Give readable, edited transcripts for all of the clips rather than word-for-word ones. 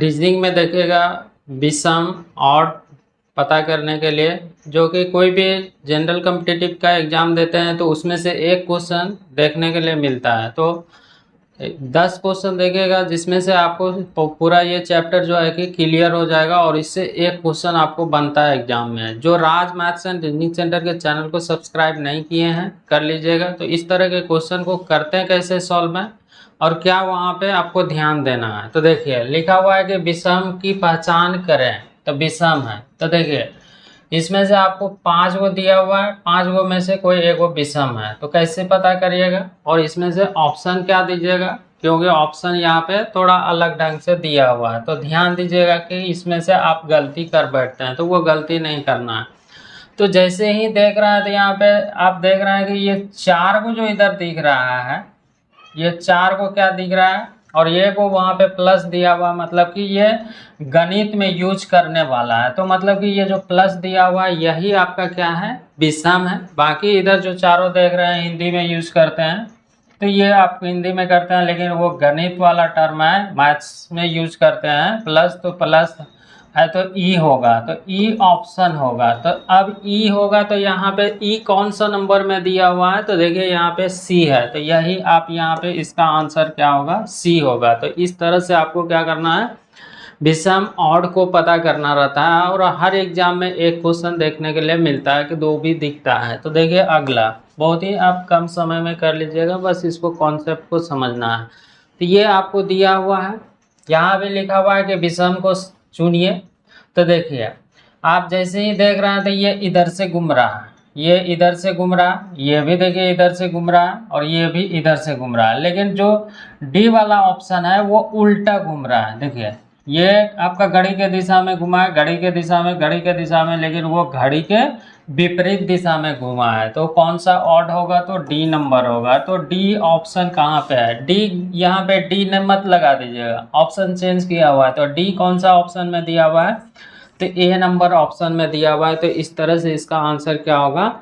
Reasoning में देखिएगा विषम ऑड पता करने के लिए, जो कि कोई भी जनरल कॉम्पिटिटिव का एग्ज़ाम देते हैं तो उसमें से एक क्वेश्चन देखने के लिए मिलता है। तो 10 क्वेश्चन देखिएगा जिसमें से आपको पूरा ये चैप्टर जो है कि क्लियर हो जाएगा और इससे एक क्वेश्चन आपको बनता है एग्जाम में। जो राज मैथ्स एंड रीजनिंग सेंटर के चैनल को सब्सक्राइब नहीं किए हैं कर लीजिएगा। तो इस तरह के क्वेश्चन को करते हैं कैसे सॉल्व में और क्या वहाँ पे आपको ध्यान देना है। तो देखिए लिखा हुआ है कि विषम की पहचान करें, तो विषम है। तो देखिए इसमें से आपको 5 गो दिया हुआ है, 5 गो में से कोई एक गो विषम है। तो कैसे पता करिएगा और इसमें से ऑप्शन क्या दीजिएगा, क्योंकि ऑप्शन यहाँ पे थोड़ा अलग ढंग से दिया हुआ है। तो ध्यान दीजिएगा कि इसमें से आप गलती कर बैठते हैं तो वो गलती नहीं करना है। तो जैसे ही देख रहे हैं तो यहाँ पे आप देख रहे हैं कि ये 4 को जो इधर दिख रहा है, ये 4 को क्या दिख रहा है और ये को वहाँ पे प्लस दिया हुआ, मतलब कि ये गणित में यूज करने वाला है। तो मतलब कि ये जो प्लस दिया हुआ है यही आपका क्या है, विषम है। बाकी इधर जो चारों देख रहे हैं हिंदी में यूज करते हैं तो ये आप हिंदी में करते हैं, लेकिन वो गणित वाला टर्म है, मैथ्स में यूज करते हैं। प्लस तो प्लस है तो ई होगा, तो ई ऑप्शन होगा। तो अब ई होगा तो यहाँ पे ई कौन सा नंबर में दिया हुआ है, तो देखिए यहाँ पे सी है। तो यही आप यहाँ पे इसका आंसर क्या होगा, सी होगा। तो इस तरह से आपको क्या करना है, विषम ऑड को पता करना रहता है। और हर एग्जाम में एक क्वेश्चन देखने के लिए मिलता है कि 2 भी दिखता है। तो देखिए अगला बहुत ही आप कम समय में कर लीजिएगा, बस इसको कॉन्सेप्ट को समझना है। तो ये आपको दिया हुआ है, यहाँ भी लिखा हुआ है कि विषम को चुनिए। तो देखिए आप जैसे ही देख रहे हैं तो ये इधर से घूम रहा है, ये इधर से घूम रहा है, ये भी देखिए इधर से घूम रहा है और ये भी इधर से घूम रहा है। लेकिन जो डी वाला ऑप्शन है वो उल्टा घूम रहा है। देखिए ये आपका घड़ी के दिशा में घुमा है, घड़ी के दिशा में, घड़ी के दिशा में, लेकिन वो घड़ी के विपरीत दिशा में घुमा है। तो कौन सा ऑड होगा, तो डी नंबर होगा। तो डी ऑप्शन कहाँ पे है, डी यहाँ पे डी ने मत लगा दीजिएगा, ऑप्शन चेंज किया हुआ है। तो डी कौन सा ऑप्शन में दिया हुआ है, तो ए नंबर ऑप्शन में दिया हुआ है। तो इस तरह से इसका आंसर क्या होगा,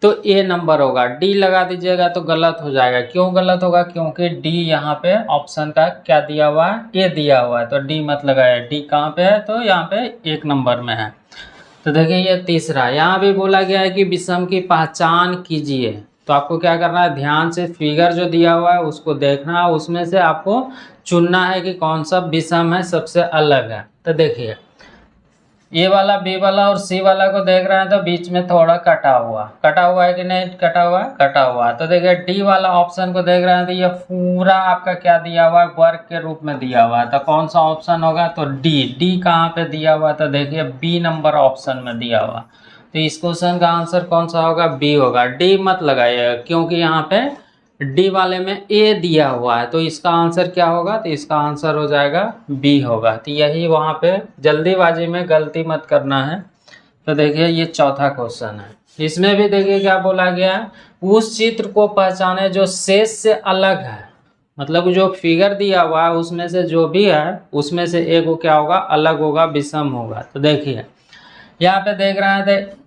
तो ए नंबर होगा। डी लगा दीजिएगा तो गलत हो जाएगा। क्यों गलत होगा, क्योंकि डी यहाँ पे ऑप्शन का क्या दिया हुआ है, ए दिया हुआ है। तो डी मत लगाया। डी कहाँ पे है, तो यहाँ पे 1 नंबर में है। तो देखिए ये तीसरा, यहाँ भी बोला गया है कि विषम की पहचान कीजिए। तो आपको क्या करना है, ध्यान से फिगर जो दिया हुआ है उसको देखना है, उसमें से आपको चुनना है कि कौन सा विषम है, सबसे अलग है। तो देखिए ए वाला, बी वाला और सी वाला को देख रहे हैं तो बीच में थोड़ा कटा हुआ है कि नहीं कटा हुआ है, कटा हुआ है। तो देखिए डी वाला ऑप्शन को देख रहे हैं तो ये पूरा आपका क्या दिया हुआ है, वर्ग के रूप में दिया हुआ है। तो कौन सा ऑप्शन होगा, तो डी। डी कहाँ पे दिया हुआ है, तो देखिए बी नंबर ऑप्शन में दिया हुआ। तो इस क्वेश्चन का आंसर कौन सा होगा, बी होगा। डी मत लगाइएगा क्योंकि यहाँ पे डी वाले में ए दिया हुआ है। तो इसका आंसर क्या होगा, तो इसका आंसर हो जाएगा बी होगा। तो यही वहाँ पे जल्दीबाजी में गलती मत करना है। तो देखिए ये चौथा क्वेश्चन है, इसमें भी देखिए क्या बोला गया है, उस चित्र को पहचाने जो शेष से अलग है। मतलब जो फिगर दिया हुआ है उसमें से जो भी है उसमें से एक को क्या होगा, अलग होगा, विषम होगा। तो देखिए यहाँ पे देख रहे हैं तो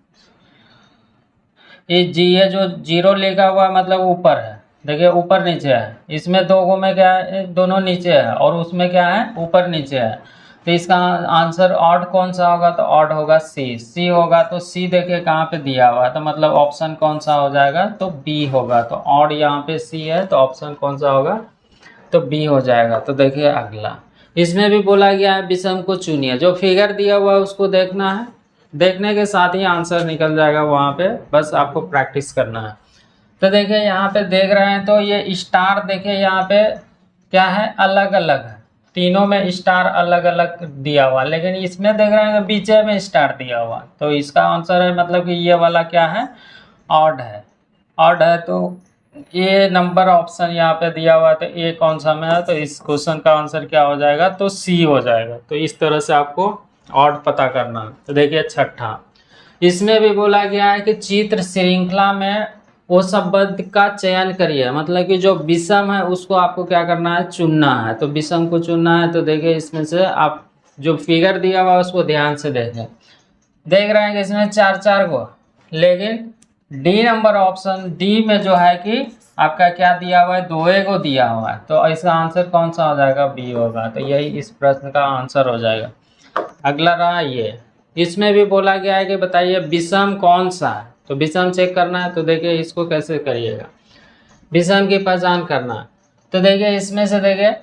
ये जो 0 लिखा हुआ है मतलब ऊपर है। देखिए ऊपर नीचे है, इसमें 2 गो में क्या है, दोनों नीचे है और उसमें क्या है, ऊपर नीचे है। तो इसका आंसर ऑड कौन सा होगा, तो ऑड होगा सी। सी होगा तो सी देखिए कहाँ पे दिया हुआ है, तो मतलब ऑप्शन कौन सा हो जाएगा, तो बी होगा। तो ऑड यहाँ पे सी है तो ऑप्शन कौन सा होगा, तो बी हो जाएगा। तो देखिए अगला, इसमें भी बोला गया है विषम को चुनिए। जो फिगर दिया हुआ है उसको देखना है, देखने के साथ ही आंसर निकल जाएगा वहाँ पे, बस आपको प्रैक्टिस करना है। तो देखिए यहाँ पे देख रहे हैं तो ये स्टार देखिए यहाँ पे क्या है, अलग अलग है, तीनों में स्टार अलग अलग दिया हुआ, लेकिन इसमें देख रहे हैं बीचे में स्टार दिया हुआ। तो इसका आंसर है मतलब कि ये वाला क्या है, ऑड है। ऑड है तो ए नंबर ऑप्शन यहाँ पे दिया हुआ है, तो ए कौन सा में है, तो इस क्वेश्चन का आंसर क्या हो जाएगा, तो सी हो जाएगा। तो इस तरह से आपको ऑड पता करना है। तो देखिए छठा, इसमें भी बोला गया है कि चित्र श्रृंखला में वो शब्द का चयन करिए। मतलब कि जो विषम है उसको आपको क्या करना है, चुनना है। तो विषम को चुनना है। तो देखिए इसमें से आप जो फिगर दिया हुआ है उसको ध्यान से देखें। देख रहे हैं कि इसमें 4 4 को, लेकिन डी नंबर ऑप्शन, डी में जो है कि आपका क्या दिया हुआ है, 2a को दिया हुआ है, तो इसका आंसर कौन सा हो जाएगा, बी होगा। तो यही इस प्रश्न का आंसर हो जाएगा। अगला रहा ये, इसमें भी बोला गया है कि बताइए विषम कौन सा है। तो विषम चेक करना है, तो देखिए इसको कैसे करिएगा, विषम की पहचान करना। तो देखिए इसमें से देखिए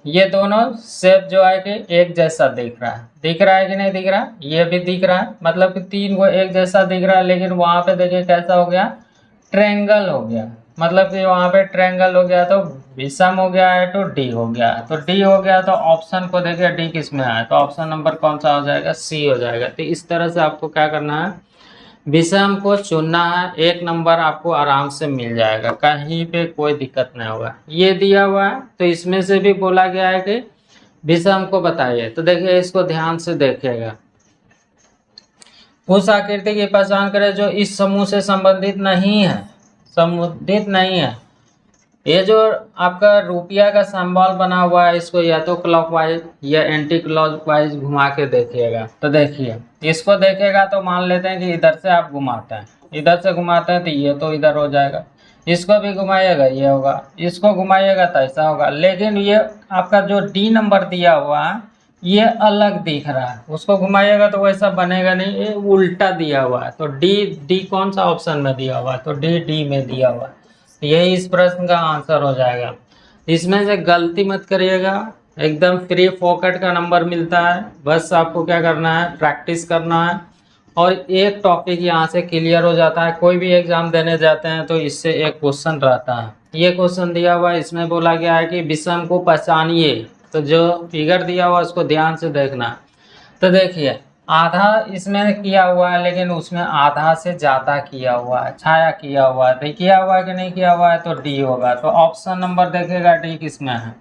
ये दोनों शेप जो है कि एक जैसा दिख रहा है कि नहीं दिख रहा है, ये भी दिख रहा है, मतलब कि तीन को एक जैसा दिख रहा है, लेकिन वहाँ पे देखिए कैसा हो गया, ट्रायंगल हो गया, मतलब कि वहाँ पे ट्रायंगल हो गया, तो विषम हो गया है, तो डी हो गया, तो डी हो गया, तो ऑप्शन को देखिए डी किस में आया, तो ऑप्शन नंबर कौन सा हो जाएगा, सी हो जाएगा। तो इस तरह से आपको क्या करना है, विषम को चुनना है, एक नंबर आपको आराम से मिल जाएगा, कहीं पे कोई दिक्कत नहीं होगा। ये दिया हुआ है, तो इसमें से भी बोला गया है कि विषम को बताइए। तो देखिए इसको ध्यान से देखिएगा, उस आकृति की पहचान करें जो इस समूह से संबंधित नहीं है, संबंधित नहीं है। ये जो आपका रुपया का सिंबल बना हुआ है, इसको या तो क्लॉकवाइज या एंटी क्लॉकवाइज घुमा के देखिएगा। तो देखिए इसको देखेगा तो मान लेते हैं कि इधर से आप घुमाते हैं, इधर से घुमाते हैं तो ये तो इधर हो जाएगा, इसको भी घुमाइएगा ये होगा, इसको घुमाइएगा तो ऐसा होगा। लेकिन ये आपका जो डी नंबर दिया हुआ है ये अलग दिख रहा है, उसको घुमाइएगा तो वैसा बनेगा नहीं, ये उल्टा दिया हुआ है। तो डी कौन सा ऑप्शन में दिया हुआ है, तो डी में दिया हुआ है। यही इस प्रश्न का आंसर हो जाएगा। इसमें से गलती मत करिएगा, एकदम फ्री फोकट का नंबर मिलता है, बस आपको क्या करना है, प्रैक्टिस करना है, और एक टॉपिक यहाँ से क्लियर हो जाता है। कोई भी एग्जाम देने जाते हैं तो इससे एक क्वेश्चन रहता है, ये क्वेश्चन दिया हुआ है, इसमें बोला गया है कि विषम को पहचानिए। तो जो फिगर दिया हुआ है उसको ध्यान से देखना। तो देखिए आधा इसमें किया हुआ है, लेकिन उसमें आधा से ज़्यादा किया हुआ है, छाया किया हुआ है, तो किया हुआ है कि नहीं किया हुआ है, तो डी होगा। तो ऑप्शन नंबर देखेगा डी किसमें है,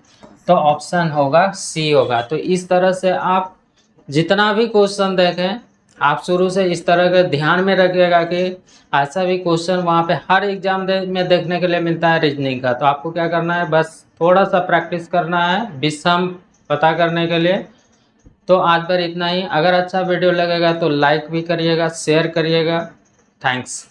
तो ऑप्शन होगा सी होगा। तो इस तरह से आप जितना भी क्वेश्चन देखें, आप शुरू से इस तरह के ध्यान में रखिएगा कि ऐसा भी क्वेश्चन वहाँ पे हर एग्जाम में देखने के लिए मिलता है रीजनिंग का। तो आपको क्या करना है, बस थोड़ा सा प्रैक्टिस करना है विषम पता करने के लिए। तो आज पर इतना ही। अगर अच्छा वीडियो लगेगा तो लाइक भी करिएगा, शेयर करिएगा। थैंक्स।